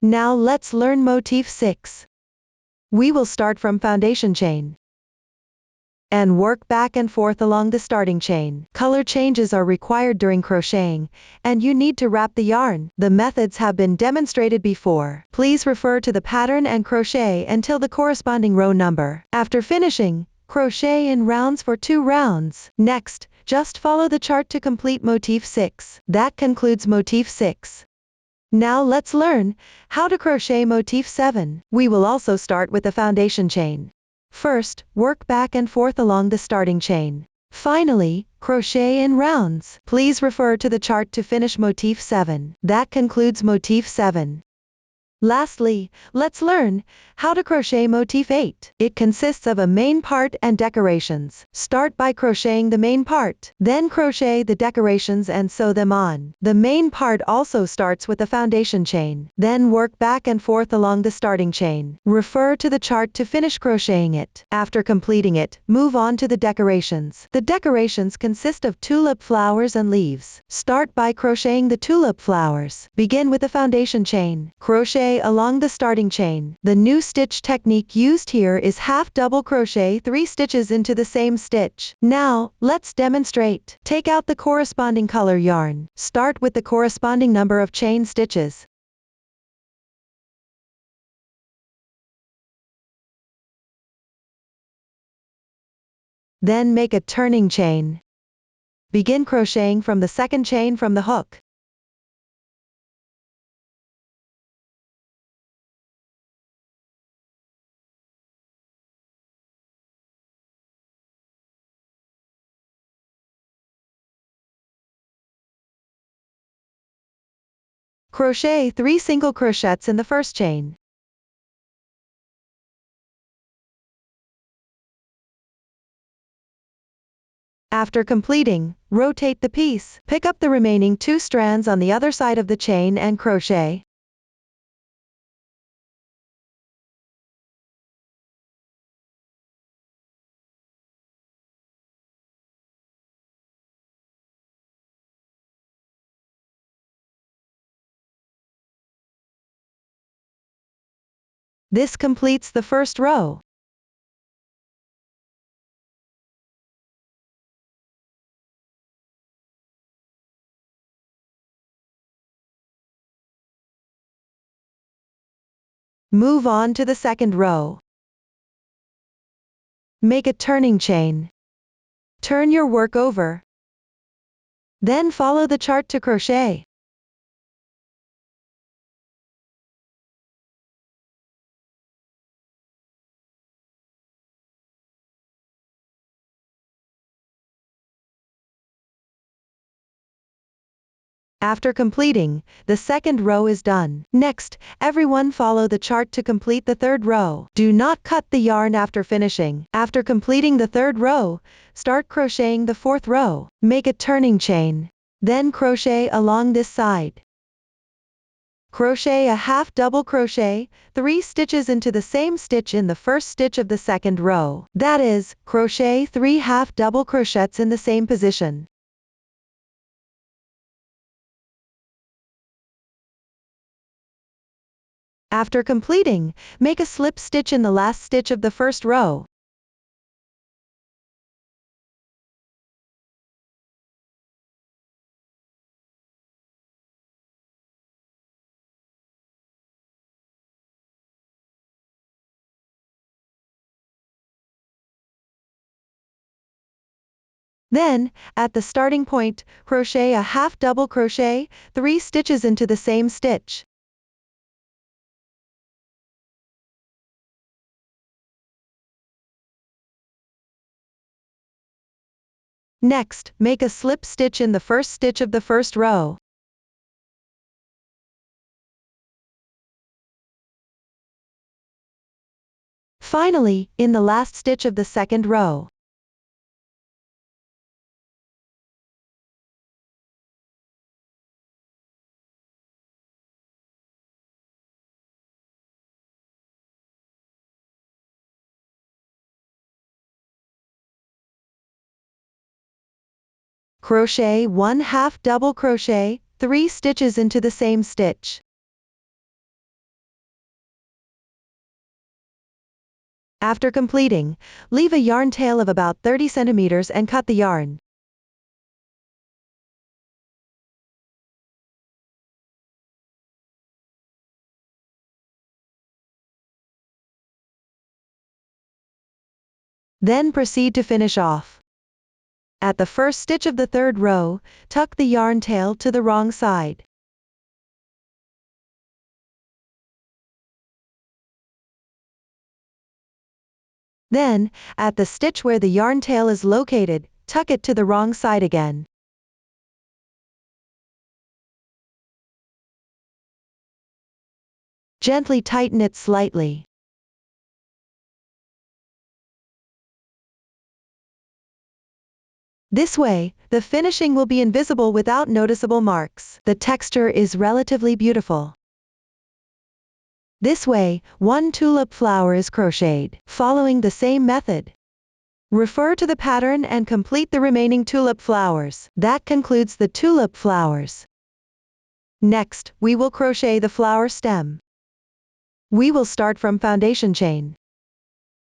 Now let's learn motif 6. We will start from foundation chain and work back and forth along the starting chain. Color changes are required during crocheting, and you need to wrap the yarn. The methods have been demonstrated before. Please refer to the pattern and crochet until the corresponding row number. After finishing, crochet in rounds for 2 rounds. Next, just follow the chart to complete motif 6. That concludes motif 6. Now let's learn how to crochet motif 7. We will also start with the foundation chain. First, work back and forth along the starting chain. Finally, crochet in rounds. Please refer to the chart to finish motif 7. That concludes motif 7. Lastly, let's learn how to crochet motif 8. It consists of a main part and decorations. Start by crocheting the main part, then crochet the decorations and sew them on. The main part also starts with the foundation chain, then work back and forth along the starting chain. Refer to the chart to finish crocheting it. After completing it, move on to the decorations. The decorations consist of tulip flowers and leaves. Start by crocheting the tulip flowers. Begin with the foundation chain. Crochet along the starting chain. The new stitch technique used here is half double crochet 3 stitches into the same stitch. Now, let's demonstrate. Take out the corresponding color yarn. Start with the corresponding number of chain stitches. Then make a turning chain. Begin crocheting from the second chain from the hook. Crochet 3 single crochets in the first chain. After completing, rotate the piece. Pick up the remaining 2 strands on the other side of the chain and crochet. This completes the first row. Move on to the second row. Make a turning chain. Turn your work over. Then follow the chart to crochet. After completing, the second row is done. Next, everyone follow the chart to complete the third row. Do not cut the yarn after finishing. After completing the third row, start crocheting the fourth row. Make a turning chain. Then crochet along this side. Crochet a half double crochet 3 stitches into the same stitch in the first stitch of the second row. That is, crochet 3 half double crochets in the same position. After completing, make a slip stitch in the last stitch of the first row. Then, at the starting point, crochet a half double crochet 3 stitches into the same stitch. Next, make a slip stitch in the first stitch of the first row. Finally, in the last stitch of the second row. Crochet 1 half double crochet 3 stitches into the same stitch. After completing, leave a yarn tail of about 30 centimeters and cut the yarn. Then proceed to finish off. At the first stitch of the third row, tuck the yarn tail to the wrong side. Then, at the stitch where the yarn tail is located, tuck it to the wrong side again. Gently tighten it slightly. This way, the finishing will be invisible without noticeable marks. The texture is relatively beautiful. This way, one tulip flower is crocheted, following the same method. Refer to the pattern and complete the remaining tulip flowers. That concludes the tulip flowers. Next, we will crochet the flower stem. We will start from foundation chain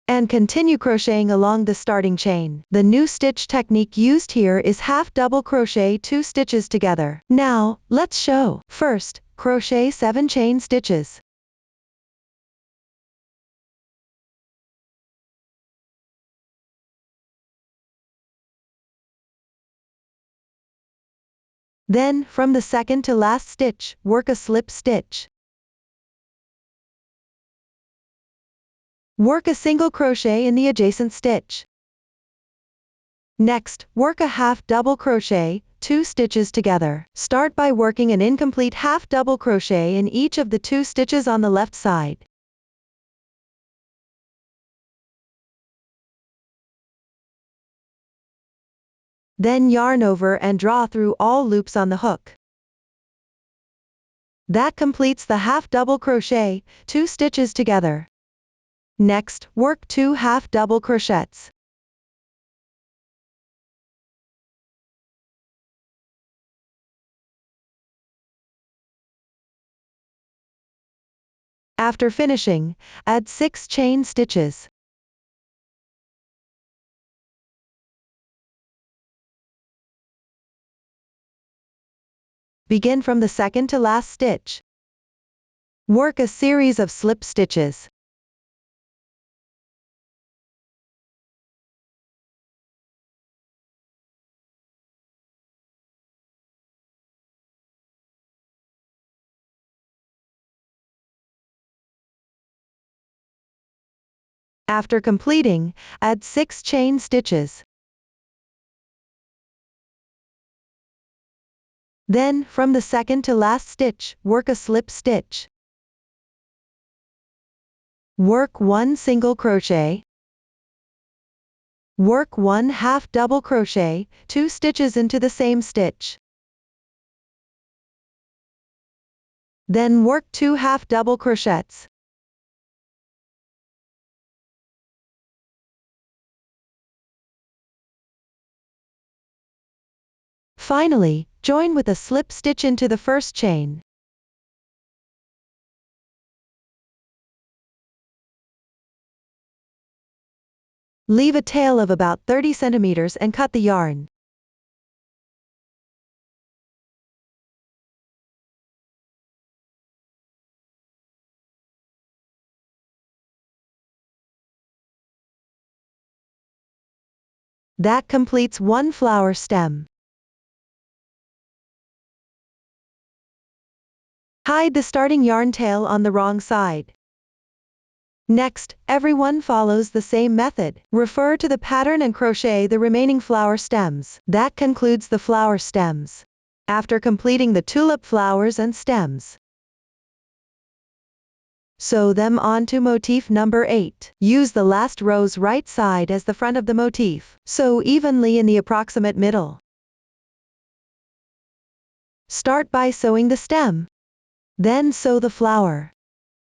and continue crocheting along the starting chain. The new stitch technique used here is half double crochet 2 stitches together. Now, let's show. First, crochet 7 chain stitches. Then, from the second to last stitch, work a slip stitch. Work a single crochet in the adjacent stitch. Next, work a half double crochet, 2 stitches together. Start by working an incomplete half double crochet in each of the 2 stitches on the left side. Then yarn over and draw through all loops on the hook. That completes the half double crochet, 2 stitches together. Next, work 2 half double crochets. After finishing, add 6 chain stitches. Begin from the second to last stitch. Work a series of slip stitches. After completing, add 6 chain stitches. Then, from the second to last stitch, work a slip stitch. Work 1 single crochet. Work 1 half double crochet, 2 stitches into the same stitch. Then work 2 half double crochets. Finally, join with a slip stitch into the first chain. Leave a tail of about 30 centimeters and cut the yarn. That completes one flower stem. Hide the starting yarn tail on the wrong side. Next, everyone follows the same method. Refer to the pattern and crochet the remaining flower stems. That concludes the flower stems. After completing the tulip flowers and stems, sew them onto motif number 8. Use the last row's right side as the front of the motif. Sew evenly in the approximate middle. Start by sewing the stem. Then sew the flower.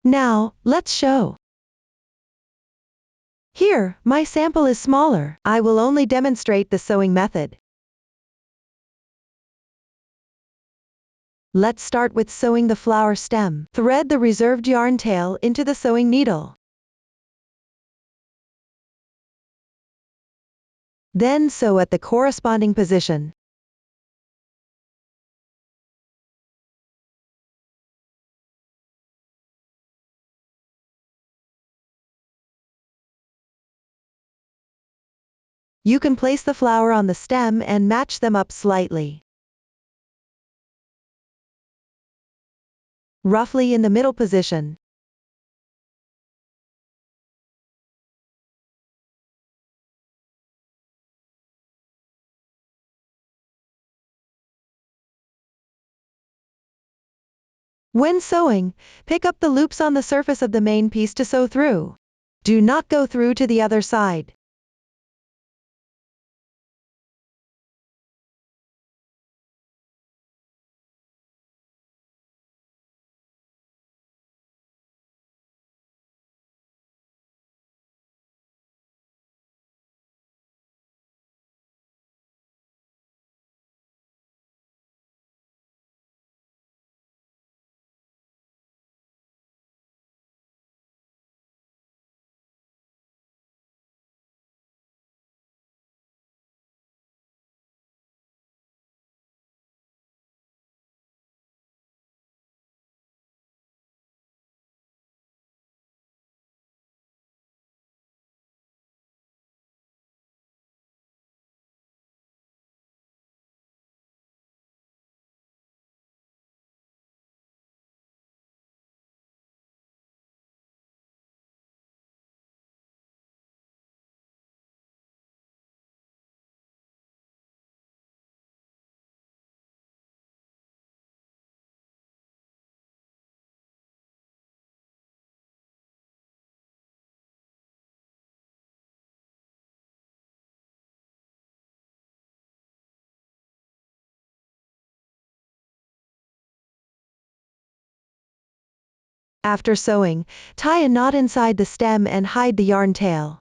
Now, let's show. Here, my sample is smaller. I will only demonstrate the sewing method. Let's start with sewing the flower stem. Thread the reserved yarn tail into the sewing needle. Then sew at the corresponding position. You can place the flower on the stem and match them up slightly. Roughly in the middle position. When sewing, pick up the loops on the surface of the main piece to sew through. Do not go through to the other side. After sewing, tie a knot inside the stem and hide the yarn tail.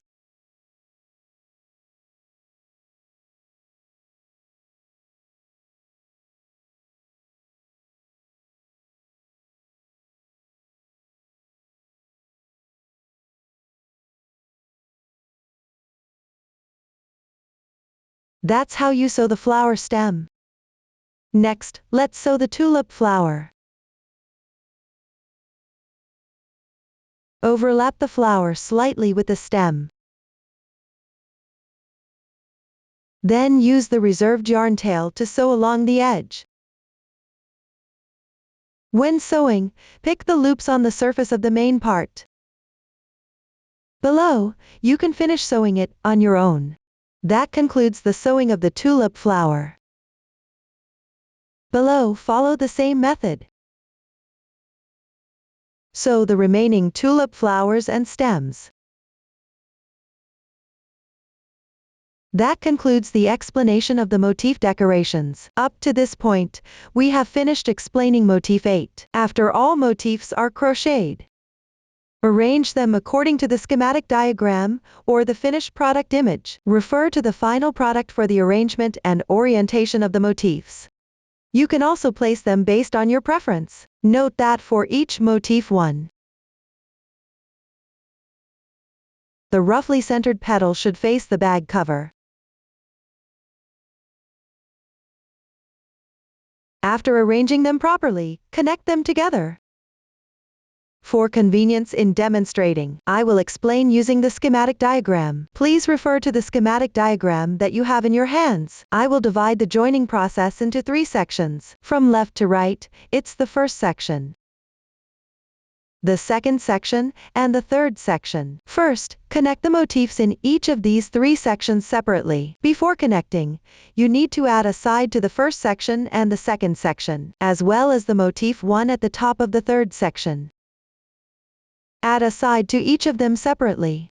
That's how you sew the flower stem. Next, let's sew the tulip flower. Overlap the flower slightly with the stem. Then use the reserved yarn tail to sew along the edge. When sewing, pick the loops on the surface of the main part. Below, you can finish sewing it on your own. That concludes the sewing of the tulip flower. Below, follow the same method. Sew the remaining tulip flowers and stems. That concludes the explanation of the motif decorations. Up to this point, we have finished explaining motif 8. After all motifs are crocheted, arrange them according to the schematic diagram, or the finished product image. Refer to the final product for the arrangement and orientation of the motifs. You can also place them based on your preference. Note that for each motif 1, the roughly centered petal should face the bag cover. After arranging them properly, connect them together. For convenience in demonstrating, I will explain using the schematic diagram. Please refer to the schematic diagram that you have in your hands. I will divide the joining process into 3 sections. From left to right, it's the first section, the second section, and the third section. First, connect the motifs in each of these 3 sections separately. Before connecting, you need to add a side to the first section and the second section, as well as the motif 1 at the top of the third section. Add a side to each of them separately.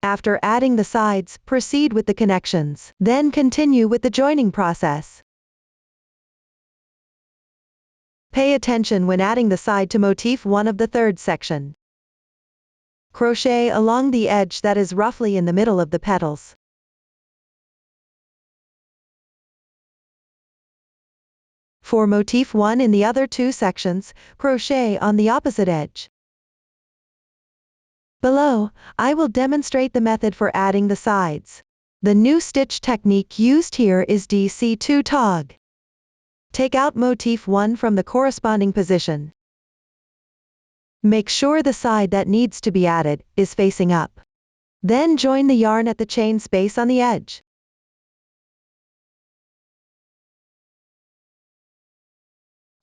After adding the sides, proceed with the connections. Then continue with the joining process. Pay attention when adding the side to motif 1 of the third section. Crochet along the edge that is roughly in the middle of the petals. For motif 1 in the other 2 sections, crochet on the opposite edge. Below, I will demonstrate the method for adding the sides. The new stitch technique used here is DC2 tog. Take out motif 1 from the corresponding position. Make sure the side that needs to be added is facing up. Then join the yarn at the chain space on the edge.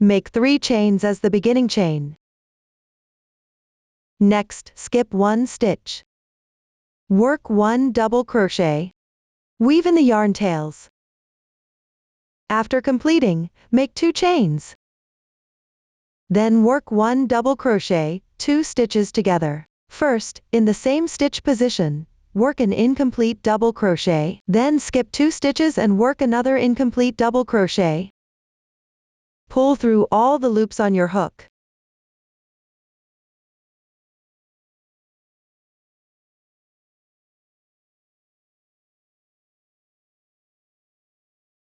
Make 3 chains as the beginning chain. Next, skip 1 stitch. Work 1 double crochet. Weave in the yarn tails. After completing, make 2 chains. Then work 1 double crochet, 2 stitches together. First, in the same stitch position, work an incomplete double crochet, then skip 2 stitches and work another incomplete double crochet. Pull through all the loops on your hook.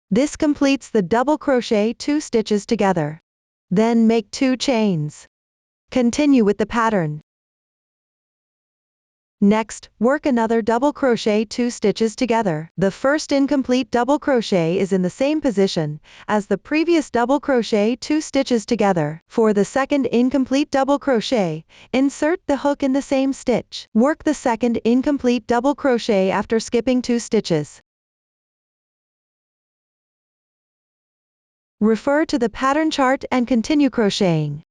This completes the double crochet 2 stitches together. Then make 2 chains. Continue with the pattern. Next, work another double crochet 2 stitches together. The first incomplete double crochet is in the same position as the previous double crochet 2 stitches together. For the second incomplete double crochet, insert the hook in the same stitch. Work the second incomplete double crochet after skipping 2 stitches. Refer to the pattern chart and continue crocheting.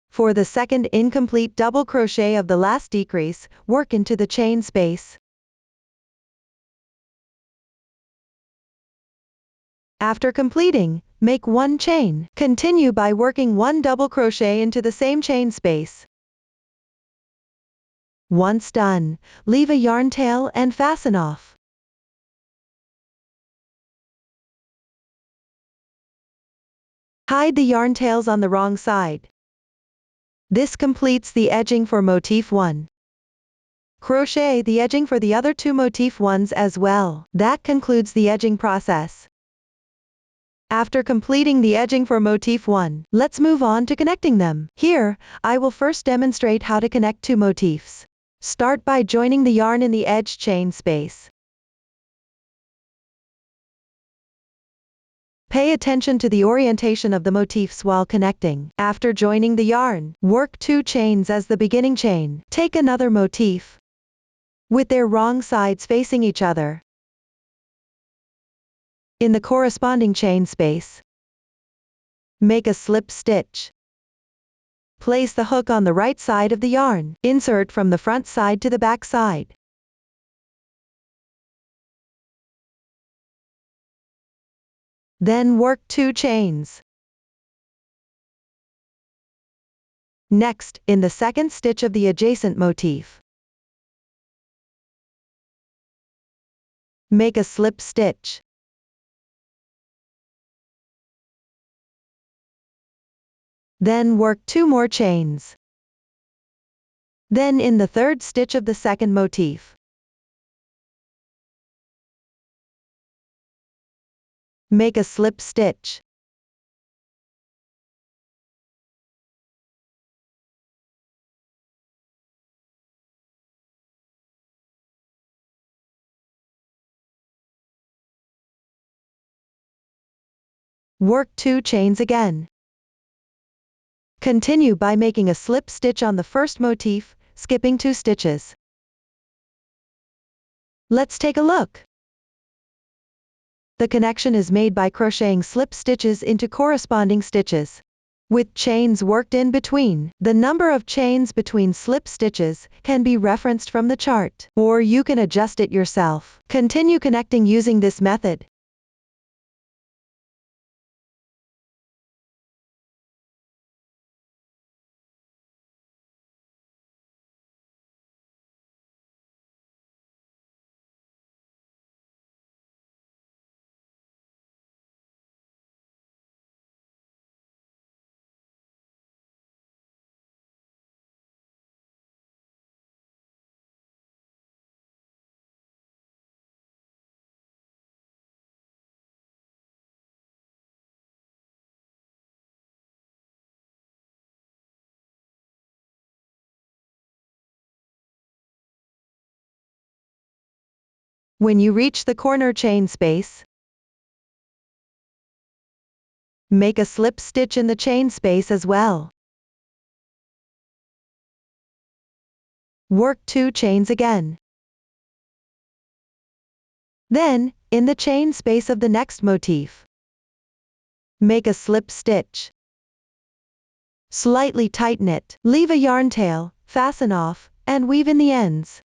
For the second incomplete double crochet of the last decrease, work into the chain space. After completing, make 1 chain. Continue by working 1 double crochet into the same chain space. Once done, leave a yarn tail and fasten off. Hide the yarn tails on the wrong side. This completes the edging for motif 1. Crochet the edging for the other 2 motif 1s as well. That concludes the edging process. After completing the edging for motif 1, let's move on to connecting them. Here, I will first demonstrate how to connect 2 motifs. Start by joining the yarn in the edge chain space. Pay attention to the orientation of the motifs while connecting. After joining the yarn, work 2 chains as the beginning chain. Take another motif with their wrong sides facing each other. In the corresponding chain space, make a slip stitch. Place the hook on the right side of the yarn. Insert from the front side to the back side. Then work 2 chains. Next, in the second stitch of the adjacent motif, make a slip stitch. Then work 2 more chains. Then in the third stitch of the second motif, make a slip stitch. Work 2 chains again. Continue by making a slip stitch on the first motif, skipping 2 stitches. Let's take a look. The connection is made by crocheting slip stitches into corresponding stitches, with chains worked in between. The number of chains between slip stitches can be referenced from the chart, or you can adjust it yourself. Continue connecting using this method. When you reach the corner chain space, make a slip stitch in the chain space as well. Work 2 chains again. Then, in the chain space of the next motif, make a slip stitch. Slightly tighten it, leave a yarn tail, fasten off, and weave in the ends.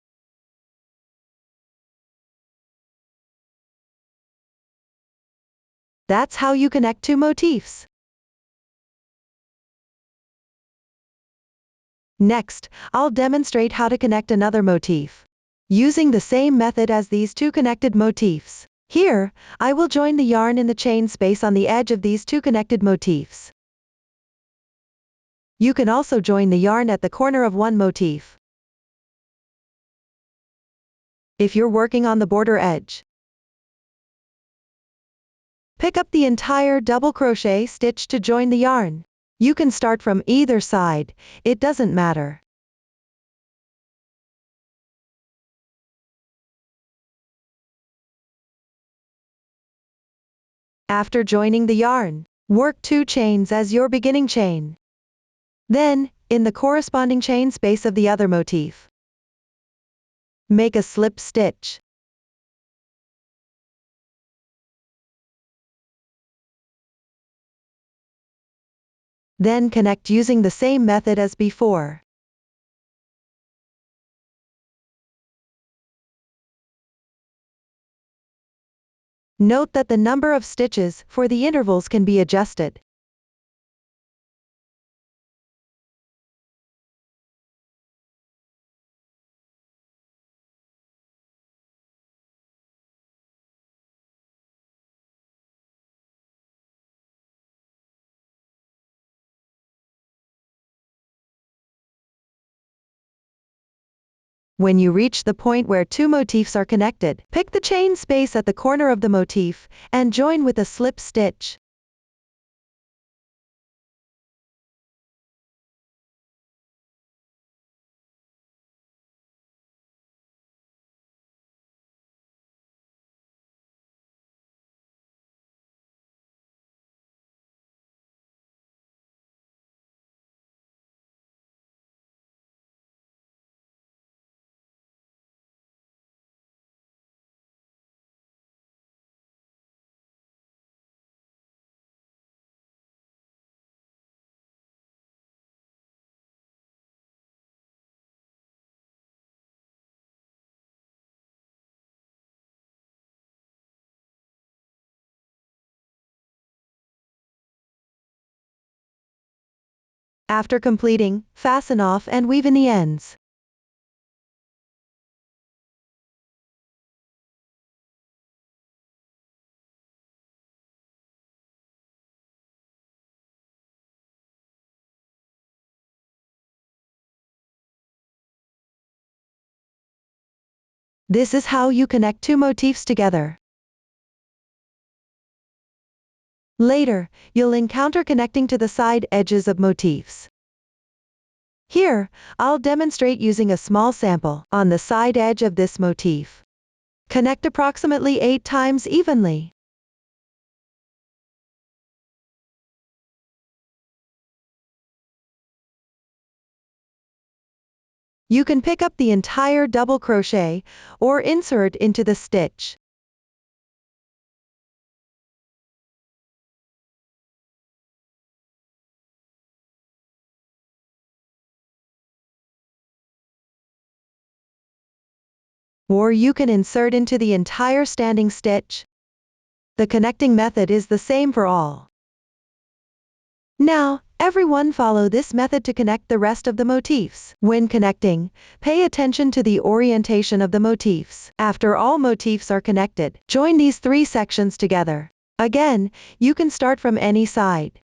That's how you connect 2 motifs. Next, I'll demonstrate how to connect another motif, using the same method as these 2 connected motifs. Here, I will join the yarn in the chain space on the edge of these 2 connected motifs. You can also join the yarn at the corner of one motif. If you're working on the border edge, pick up the entire double crochet stitch to join the yarn. You can start from either side, it doesn't matter. After joining the yarn, work 2 chains as your beginning chain. Then, in the corresponding chain space of the other motif, make a slip stitch. Then connect using the same method as before. Note that the number of stitches for the intervals can be adjusted. When you reach the point where 2 motifs are connected, pick the chain space at the corner of the motif, and join with a slip stitch. After completing, fasten off and weave in the ends. This is how you connect 2 motifs together. Later, you'll encounter connecting to the side edges of motifs. Here, I'll demonstrate using a small sample on the side edge of this motif. Connect approximately 8 times evenly. You can pick up the entire double crochet or insert into the stitch. Or you can insert into the entire standing stitch. The connecting method is the same for all. Now, everyone follow this method to connect the rest of the motifs. When connecting, pay attention to the orientation of the motifs. After all motifs are connected, join these 3 sections together. Again, you can start from any side.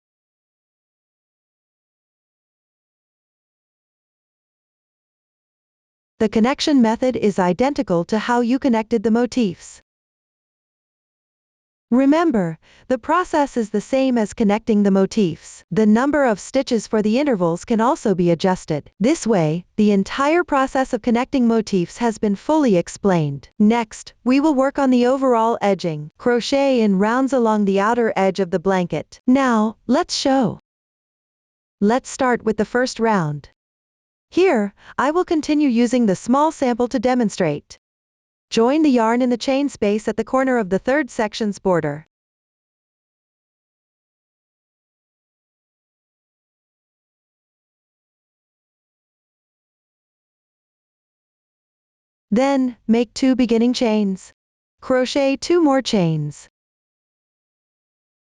The connection method is identical to how you connected the motifs. Remember, the process is the same as connecting the motifs. The number of stitches for the intervals can also be adjusted. This way, the entire process of connecting motifs has been fully explained. Next, we will work on the overall edging. Crochet in rounds along the outer edge of the blanket. Now, let's show. Let's start with the first round. Here, I will continue using the small sample to demonstrate. Join the yarn in the chain space at the corner of the third section's border. Then, make 2 beginning chains. Crochet 2 more chains.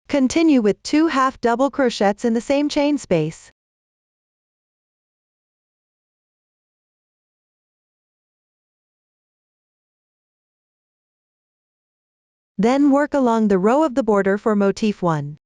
Continue with 2 half double crochets in the same chain space. Then work along the row of the border for motif 1.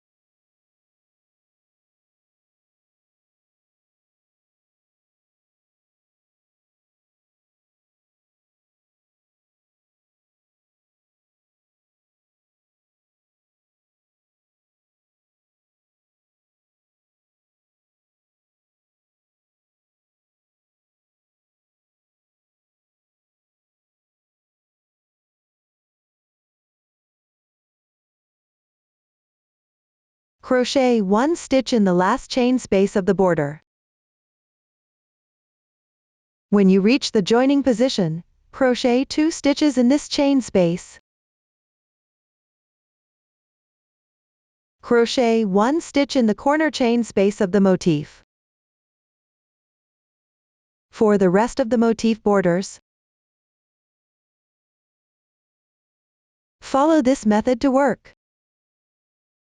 Crochet 1 stitch in the last chain space of the border. When you reach the joining position, crochet 2 stitches in this chain space. Crochet 1 stitch in the corner chain space of the motif. For the rest of the motif borders, follow this method to work.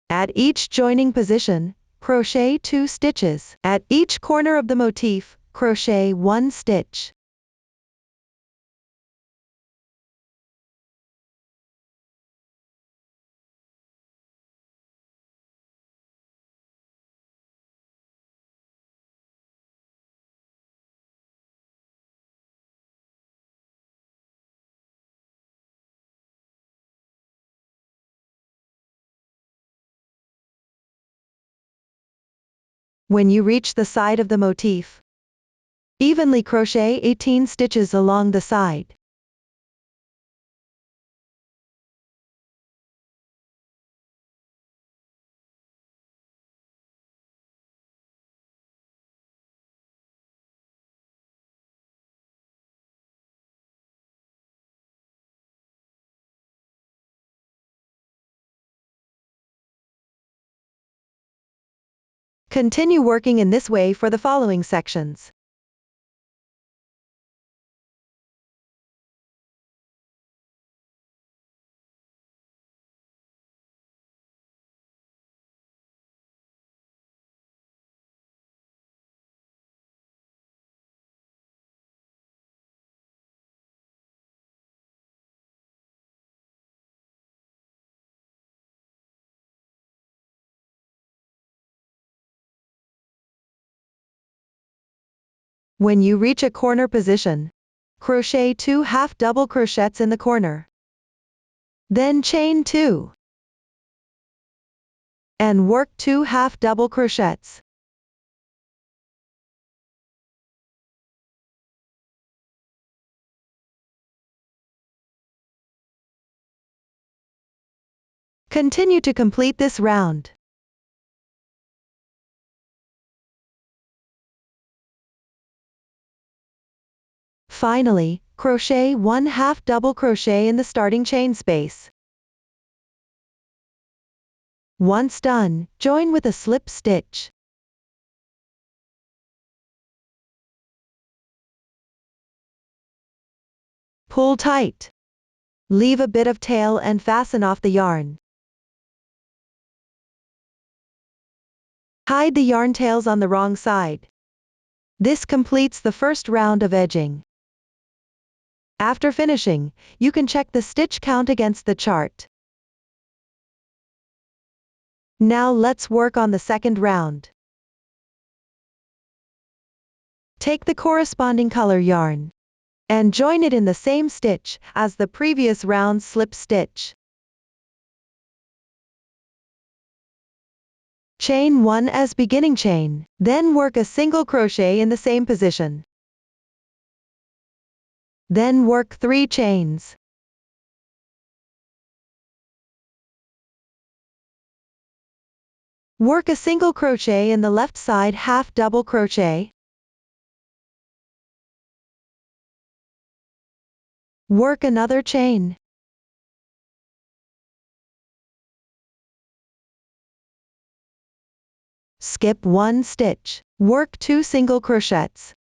At each joining position, crochet 2 stitches. At each corner of the motif, crochet 1 stitch. When you reach the side of the motif, evenly crochet 18 stitches along the side. Continue working in this way for the following sections. When you reach a corner position, crochet 2 half double crochets in the corner. Then chain 2. And work 2 half double crochets. Continue to complete this round. Finally, crochet 1 half double crochet in the starting chain space. Once done, join with a slip stitch. Pull tight. Leave a bit of tail and fasten off the yarn. Hide the yarn tails on the wrong side. This completes the first round of edging. After finishing, you can check the stitch count against the chart. Now let's work on the second round. Take the corresponding color yarn and join it in the same stitch as the previous round's slip stitch. Chain 1 as beginning chain, then work a single crochet in the same position. Then work 3 chains. Work a single crochet in the left side half double crochet. Work another chain. Skip 1 stitch. Work 2 single crochets.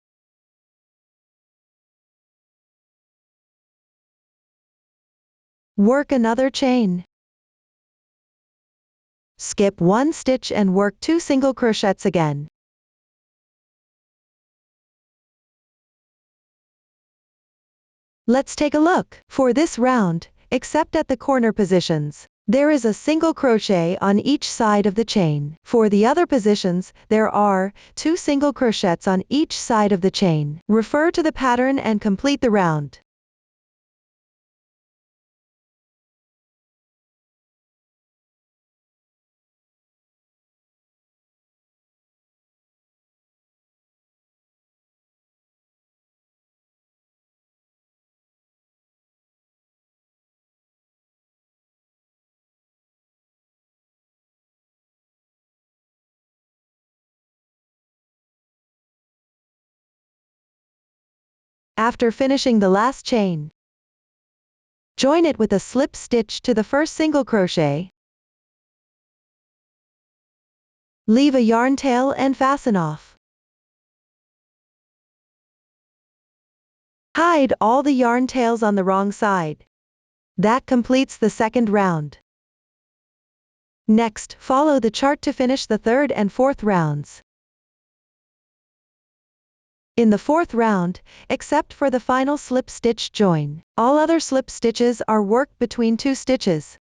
Work another chain. Skip 1 stitch and work 2 single crochets again. Let's take a look. For this round, except at the corner positions, there is a single crochet on each side of the chain. For the other positions, there are 2 single crochets on each side of the chain. Refer to the pattern and complete the round. After finishing the last chain, join it with a slip stitch to the first single crochet. Leave a yarn tail and fasten off. Hide all the yarn tails on the wrong side. That completes the second round. Next, follow the chart to finish the third and fourth rounds. In the fourth round, except for the final slip stitch join, all other slip stitches are worked between 2 stitches.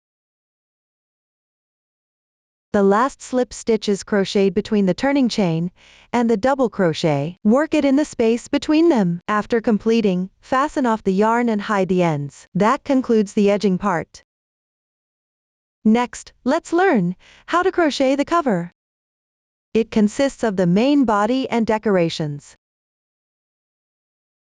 The last slip stitch is crocheted between the turning chain and the double crochet. Work it in the space between them. After completing, fasten off the yarn and hide the ends. That concludes the edging part. Next, let's learn how to crochet the cover. It consists of the main body and decorations.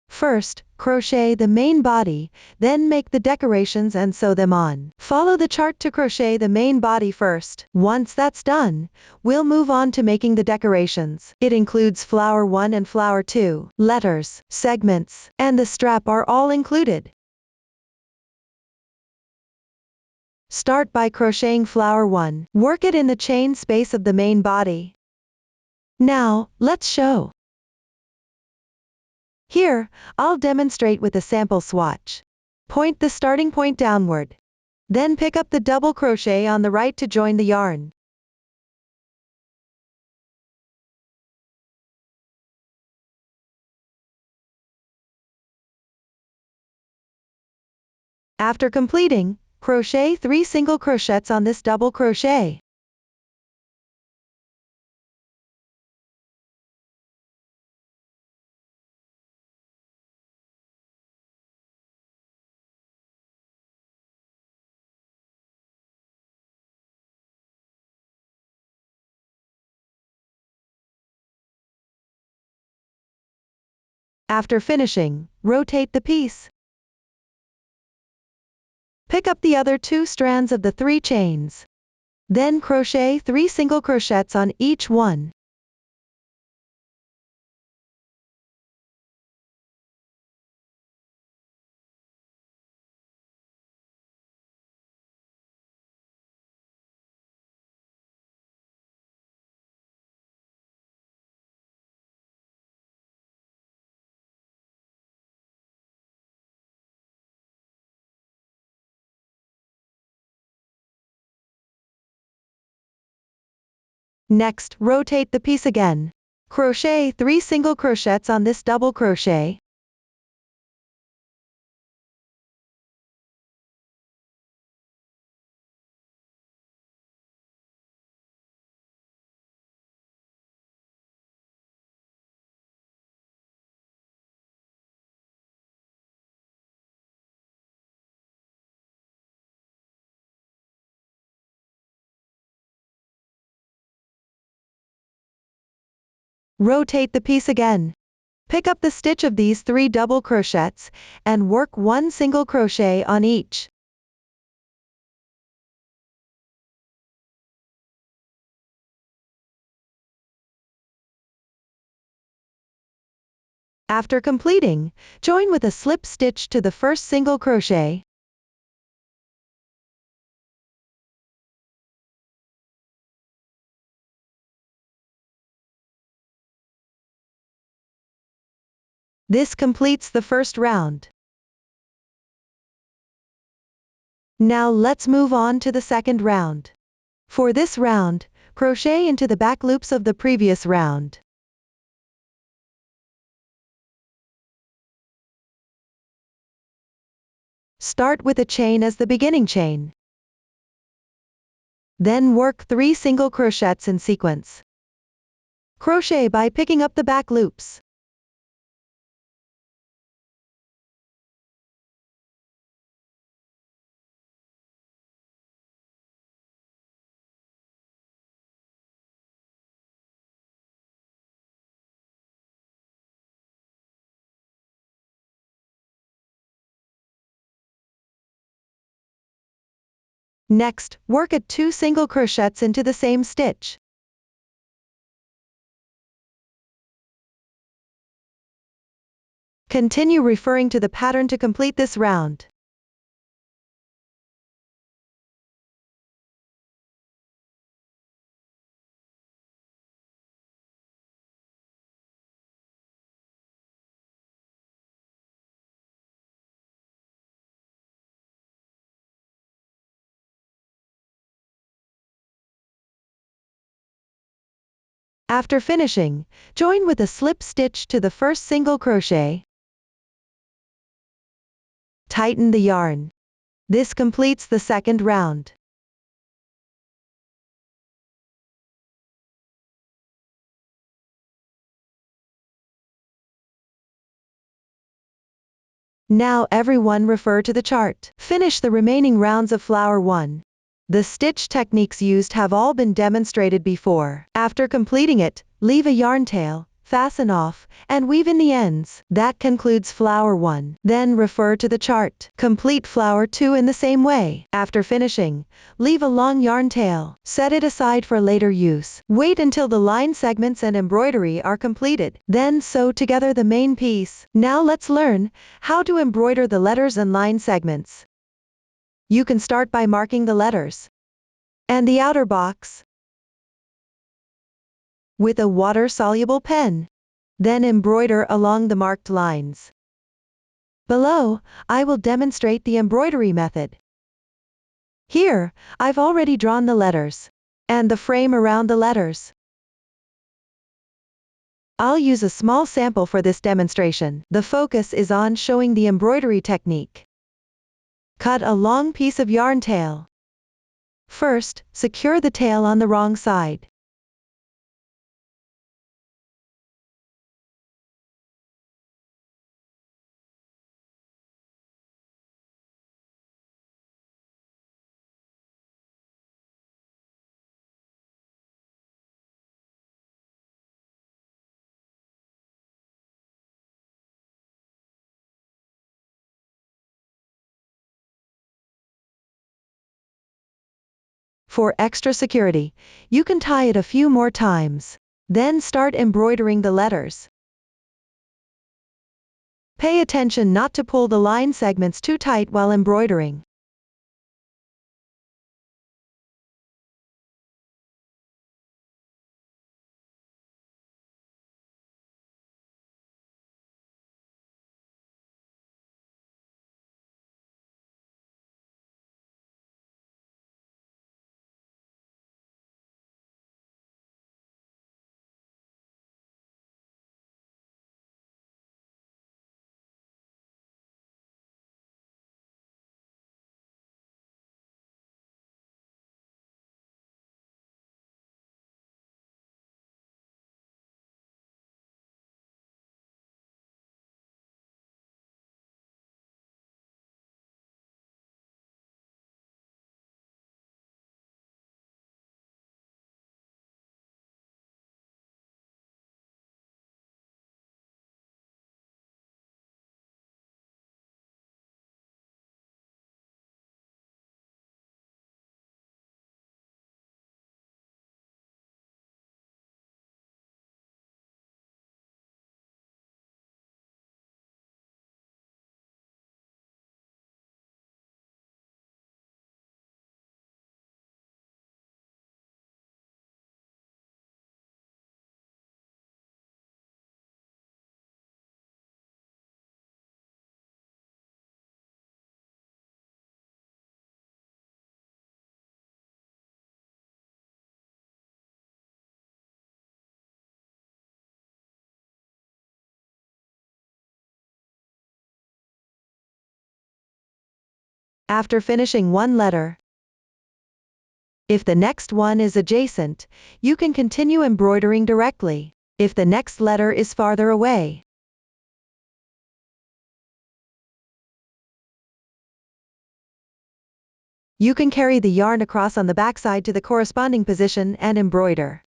First, crochet the main body, then make the decorations and sew them on. Follow the chart to crochet the main body first. Once that's done, we'll move on to making the decorations. It includes flower 1 and flower 2, letters, segments, and the strap are all included. Start by crocheting flower 1. Work it in the chain space of the main body. Now, let's show. Here, I'll demonstrate with a sample swatch. Point the starting point downward. Then pick up the double crochet on the right to join the yarn. After completing, crochet 3 single crochets on this double crochet. After finishing, rotate the piece. Pick up the other 2 strands of the 3 chains. Then crochet 3 single crochets on each one. Next, rotate the piece again. Crochet 3 single crochets on this double crochet. Rotate the piece again. Pick up the stitch of these 3 double crochets, and work 1 single crochet on each. After completing, join with a slip stitch to the first single crochet. This completes the first round. Now let's move on to the second round. For this round, crochet into the back loops of the previous round. Start with a chain as the beginning chain. Then work 3 single crochets in sequence. Crochet by picking up the back loops. Next, work at 2 single crochets into the same stitch. Continue referring to the pattern to complete this round. After finishing, join with a slip stitch to the first single crochet. Tighten the yarn. This completes the second round. Now everyone refer to the chart. Finish the remaining rounds of flower 1. The stitch techniques used have all been demonstrated before. After completing it, leave a yarn tail, fasten off, and weave in the ends. That concludes flower 1. Then refer to the chart. Complete flower 2 in the same way. After finishing, leave a long yarn tail. Set it aside for later use. Wait until the line segments and embroidery are completed. Then sew together the main piece. Now let's learn how to embroider the letters and line segments. You can start by marking the letters and the outer box with a water-soluble pen. Then embroider along the marked lines. Below, I will demonstrate the embroidery method. Here, I've already drawn the letters and the frame around the letters. I'll use a small sample for this demonstration. The focus is on showing the embroidery technique. Cut a long piece of yarn tail. First, secure the tail on the wrong side. For extra security, you can tie it a few more times. Then start embroidering the letters. Pay attention not to pull the line segments too tight while embroidering. after finishing one letter. If the next one is adjacent, you can continue embroidering directly, if the next letter is farther away. You can carry the yarn across on the backside to the corresponding position and embroider.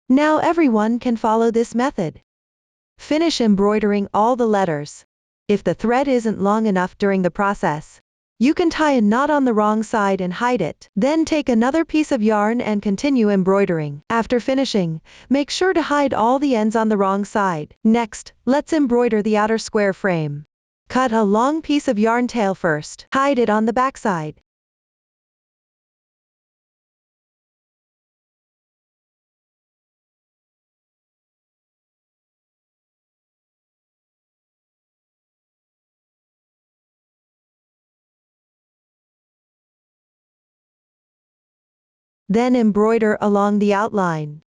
Now everyone can follow this method. Finish embroidering all the letters. If the thread isn't long enough during the process, you can tie a knot on the wrong side and hide it. Then take another piece of yarn and continue embroidering. After finishing, make sure to hide all the ends on the wrong side. Next, let's embroider the outer square frame. Cut a long piece of yarn tail first. Hide it on the back side. Then embroider along the outline.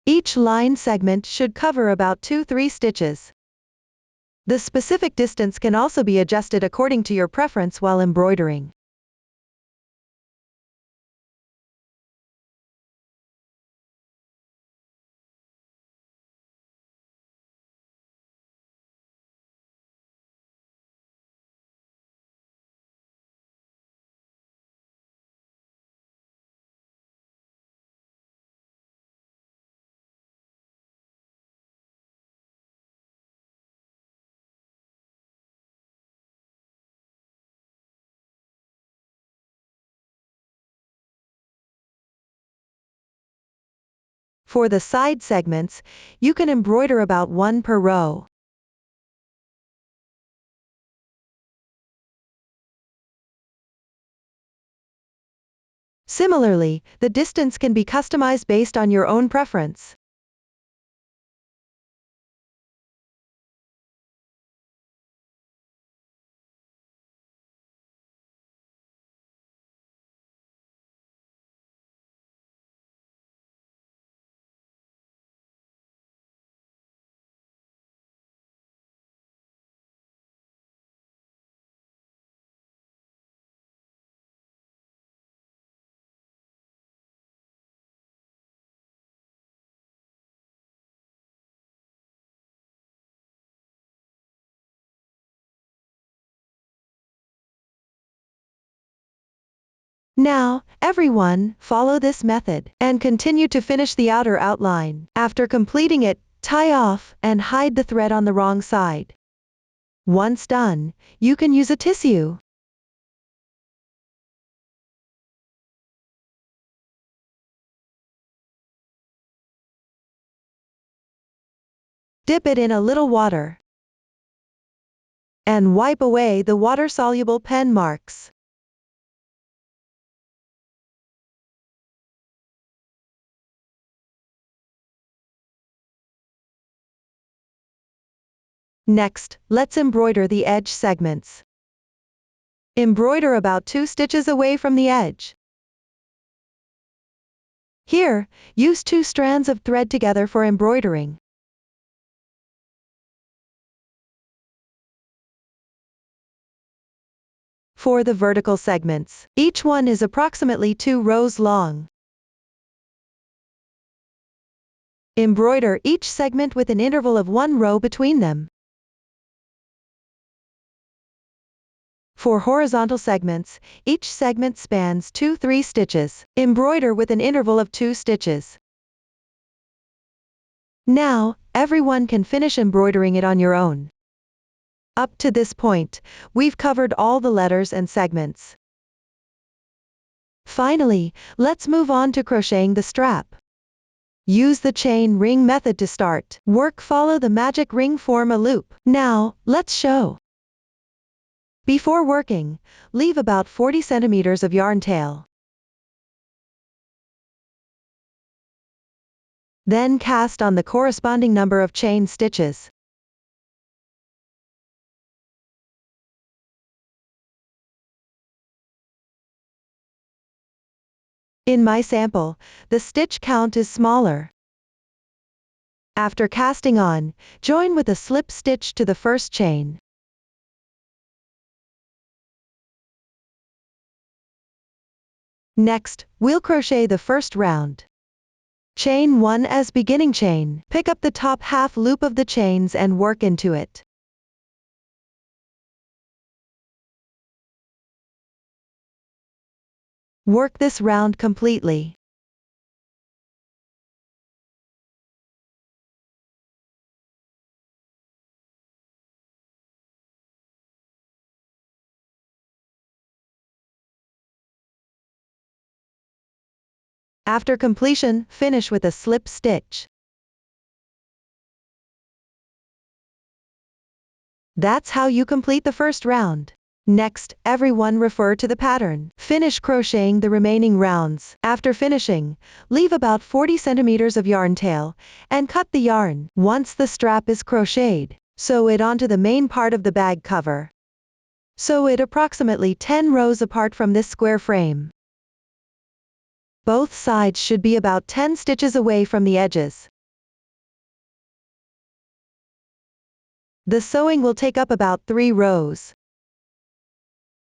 Each line segment should cover about 2-3 stitches. The specific distance can also be adjusted according to your preference while embroidering. For the side segments, you can embroider about 1 per row. Similarly, the distance can be customized based on your own preference. Now, everyone, follow this method, and continue to finish the outer outline. After completing it, tie off, and hide the thread on the wrong side. Once done, you can use a tissue. Dip it in a little water, and wipe away the water-soluble pen marks. Next, let's embroider the edge segments. Embroider about 2 stitches away from the edge. Here, use 2 strands of thread together for embroidering. For the vertical segments, each one is approximately 2 rows long. Embroider each segment with an interval of 1 row between them. For horizontal segments, each segment spans 2-3 stitches. Embroider with an interval of 2 stitches. Now, everyone can finish embroidering it on your own. Up to this point, we've covered all the letters and segments. Finally, let's move on to crocheting the strap. Use the chain ring method to start. Follow the magic ring, form a loop. Now, let's show. Before working, leave about 40 centimeters of yarn tail. Then cast on the corresponding number of chain stitches. In my sample, the stitch count is smaller. After casting on, join with a slip stitch to the first chain. Next, we'll crochet the first round. Chain 1 as beginning chain. Pick up the top half loop of the chains and work into it. Work this round completely. After completion, finish with a slip stitch. That's how you complete the first round. Next, everyone refer to the pattern. Finish crocheting the remaining rounds. After finishing, leave about 40 centimeters of yarn tail, and cut the yarn. Once the strap is crocheted, sew it onto the main part of the bag cover. Sew it approximately 10 rows apart from this square frame. Both sides should be about 10 stitches away from the edges. The sewing will take up about 3 rows.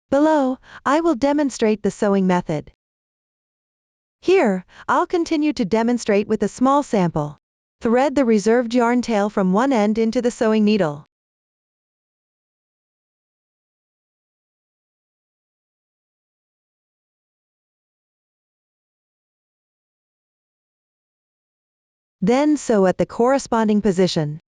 Below, I will demonstrate the sewing method. Here, I'll continue to demonstrate with a small sample. Thread the reserved yarn tail from one end into the sewing needle. Then sew at the corresponding position.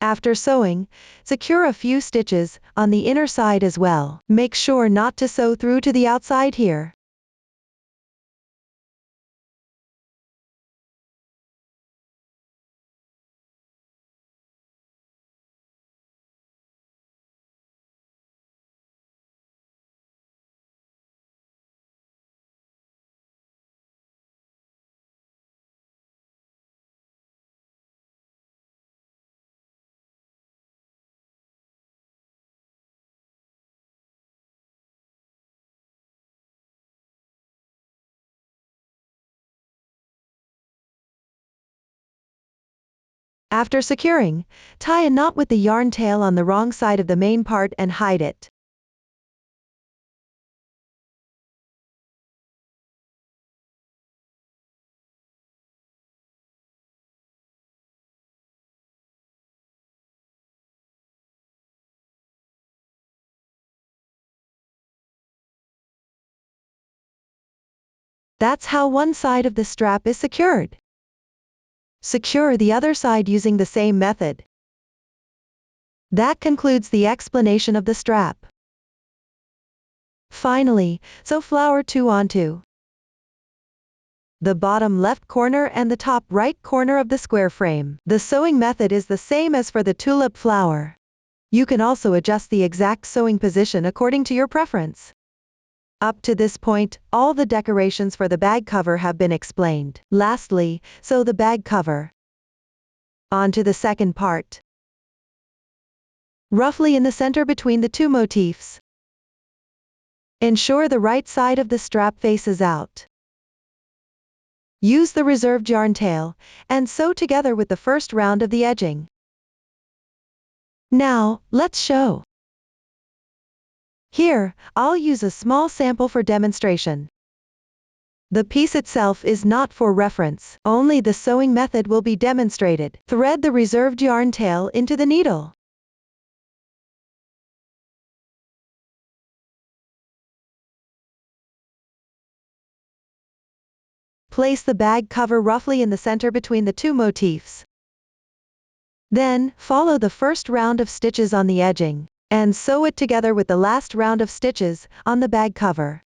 After sewing, secure a few stitches on the inner side as well. Make sure not to sew through to the outside here. After securing, tie a knot with the yarn tail on the wrong side of the main part and hide it. That's how one side of the strap is secured. Secure the other side using the same method. That concludes the explanation of the strap. Finally, sew flower 2 onto the bottom left corner and the top right corner of the square frame. The sewing method is the same as for the tulip flower. You can also adjust the exact sewing position according to your preference. Up to this point, all the decorations for the bag cover have been explained. Lastly, sew the bag cover onto the second part, roughly in the center between the two motifs. Ensure the right side of the strap faces out. Use the reserved yarn tail, and sew together with the first round of the edging. Now, let's show. Here, I'll use a small sample for demonstration. The piece itself is not for reference, only the sewing method will be demonstrated. Thread the reserved yarn tail into the needle. Place the bag cover roughly in the center between the two motifs. Then, follow the first round of stitches on the edging, and sew it together with the last round of stitches on the bag cover.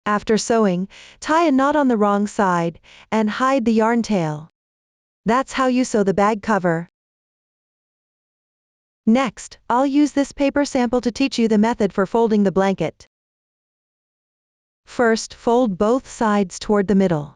After sewing, tie a knot on the wrong side, and hide the yarn tail. That's how you sew the bag cover. Next, I'll use this paper sample to teach you the method for folding the blanket. First, fold both sides toward the middle.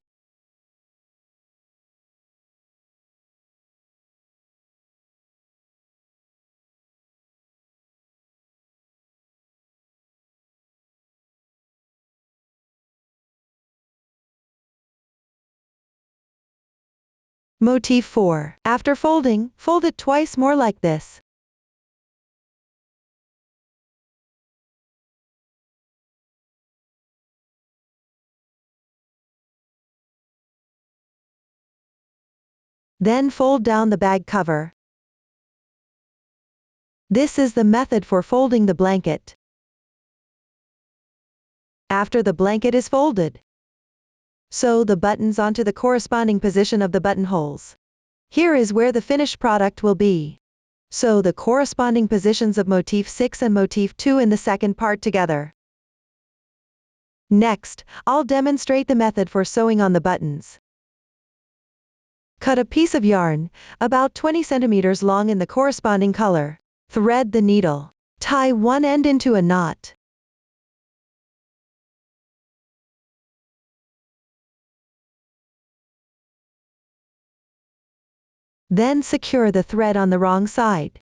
Motif 4. After folding, fold it twice more like this. Then fold down the bag cover. This is the method for folding the blanket. After the blanket is folded, sew the buttons onto the corresponding position of the buttonholes. Here is where the finished product will be. Sew the corresponding positions of motif 6 and motif 2 in the second part together. Next, I'll demonstrate the method for sewing on the buttons. Cut a piece of yarn, about 20 centimeters long in the corresponding color. Thread the needle. Tie one end into a knot. Then secure the thread on the wrong side.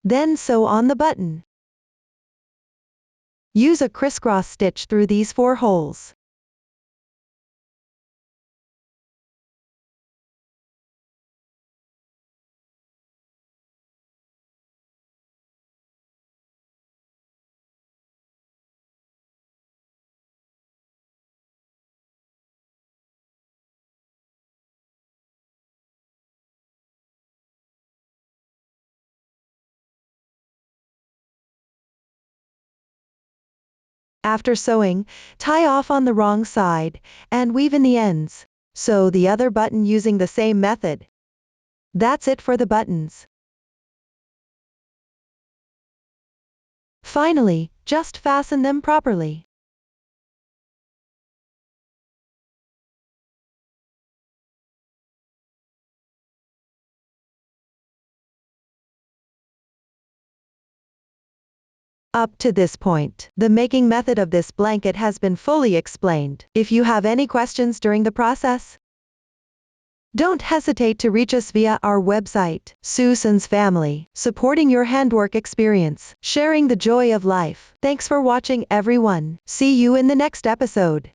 Then sew on the button. Use a crisscross stitch through these 4 holes. After sewing, tie off on the wrong side, and weave in the ends. Sew the other button using the same method. That's it for the buttons. Finally, just fasten them properly. Up to this point, the making method of this blanket has been fully explained. If you have any questions during the process, don't hesitate to reach us via our website. Susan's Family, supporting your handwork experience, sharing the joy of life. Thanks for watching, everyone. See you in the next episode.